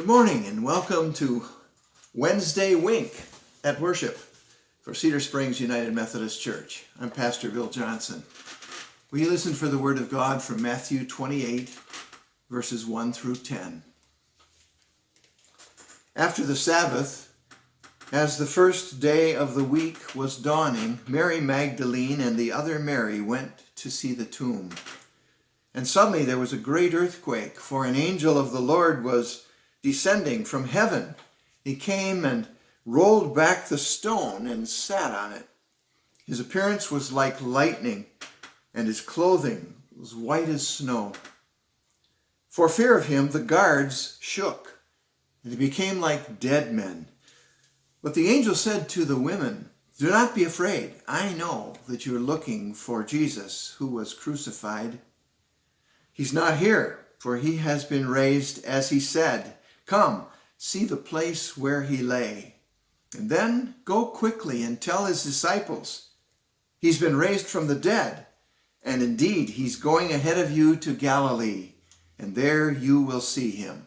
Good morning and welcome to Wednesday Wink at Worship for Cedar Springs United Methodist Church. I'm Pastor Bill Johnson. We listen for the Word of God from Matthew 28, verses 1 through 10. After the Sabbath, as the first day of the week was dawning, Mary Magdalene and the other Mary went to see the tomb. And suddenly there was a great earthquake, for an angel of the Lord was descending from heaven. He came and rolled back the stone and sat on it. His appearance was like lightning, and his clothing was white as snow. For fear of him, the guards shook, and they became like dead men. But the angel said to the women, "Do not be afraid. I know that you are looking for Jesus, who was crucified. He's not here, for he has been raised as he said. Come, see the place where he lay. And then go quickly and tell his disciples, he's been raised from the dead. And indeed, he's going ahead of you to Galilee, and there you will see him.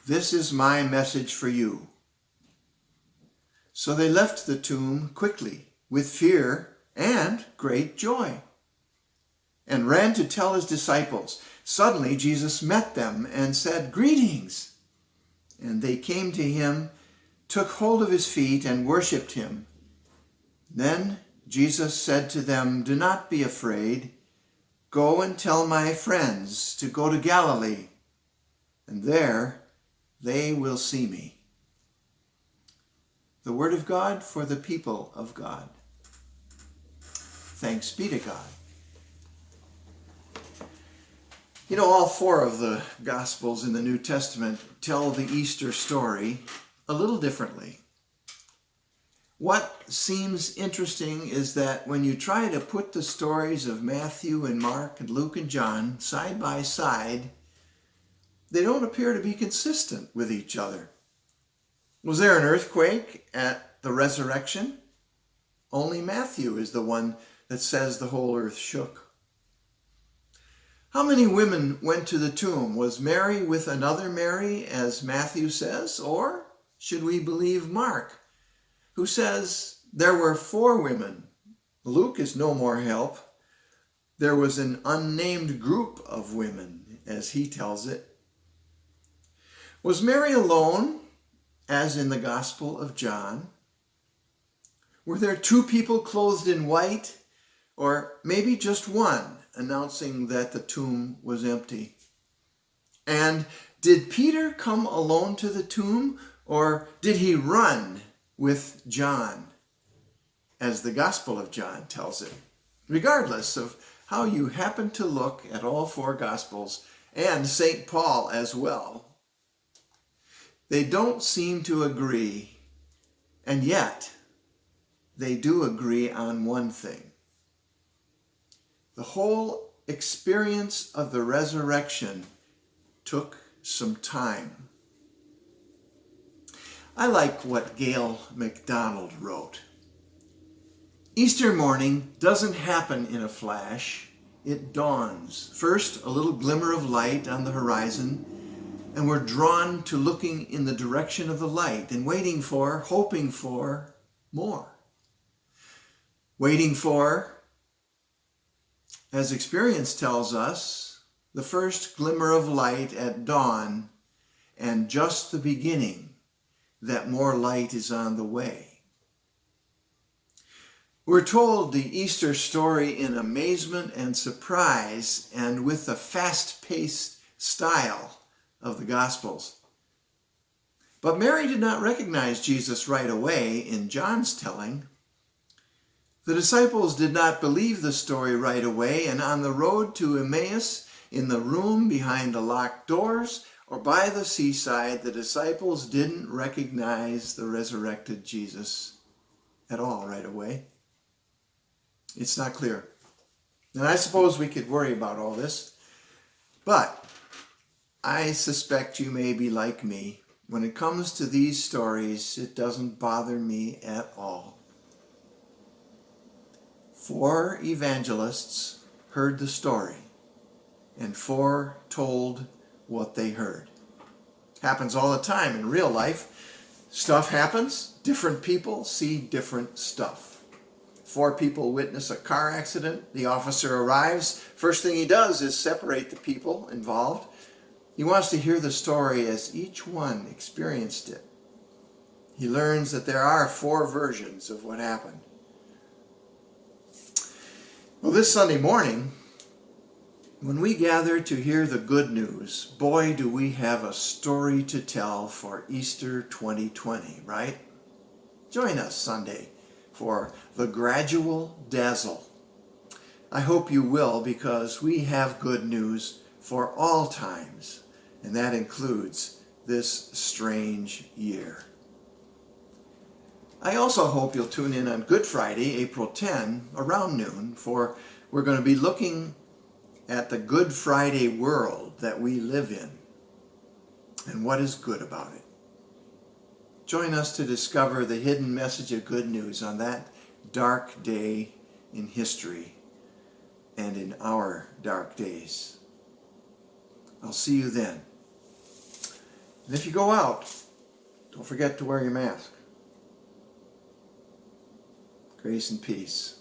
This is my message for you." So they left the tomb quickly, with fear and great joy, and ran to tell his disciples. Suddenly Jesus met them and said, "Greetings." And they came to him, took hold of his feet, and worshipped him. Then Jesus said to them, "Do not be afraid. Go and tell my friends to go to Galilee, and there they will see me." The word of God for the people of God. Thanks be to God. You know, all four of the Gospels in the New Testament tell the Easter story a little differently. What seems interesting is that when you try to put the stories of Matthew and Mark and Luke and John side by side, they don't appear to be consistent with each other. Was there an earthquake at the resurrection? Only Matthew is the one that says the whole earth shook. How many women went to the tomb? Was Mary with another Mary, as Matthew says? Or should we believe Mark, who says there were 4 women? Luke is no more help. There was an unnamed group of women, as he tells it. Was Mary alone, as in the Gospel of John? Were there 2 people clothed in white, or maybe just one, announcing that the tomb was empty? And did Peter come alone to the tomb, or did he run with John, as the Gospel of John tells it? Regardless of how you happen to look at all 4 Gospels, and St. Paul as well, they don't seem to agree, and yet they do agree on one thing. The whole experience of the resurrection took some time. I like what Gail MacDonald wrote. Easter morning doesn't happen in a flash. It dawns. First, a little glimmer of light on the horizon, and we're drawn to looking in the direction of the light and waiting for, hoping for more. Waiting for, as experience tells us, the first glimmer of light at dawn, and just the beginning that more light is on the way. We're told the Easter story in amazement and surprise, and with the fast-paced style of the Gospels. But Mary did not recognize Jesus right away in John's telling. The disciples did not believe the story right away, and on the road to Emmaus, in the room behind the locked doors, or by the seaside, the disciples didn't recognize the resurrected Jesus at all right away. It's not clear. And I suppose we could worry about all this, but I suspect you may be like me. When it comes to these stories, it doesn't bother me at all. 4 evangelists heard the story, and 4 told what they heard. Happens all the time in real life. Stuff happens, different people see different stuff. 4 people witness a car accident. The officer arrives. First thing he does is separate the people involved. He wants to hear the story as each one experienced it. He learns that there are 4 versions of what happened. Well, this Sunday morning, when we gather to hear the good news, boy, do we have a story to tell for Easter 2020, right? Join us Sunday for the gradual dazzle. I hope you will, because we have good news for all times, and that includes this strange year. I also hope you'll tune in on Good Friday, April 10, around noon, for we're going to be looking at the Good Friday world that we live in and what is good about it. Join us to discover the hidden message of good news on that dark day in history and in our dark days. I'll see you then. And if you go out, don't forget to wear your mask. Grace and peace.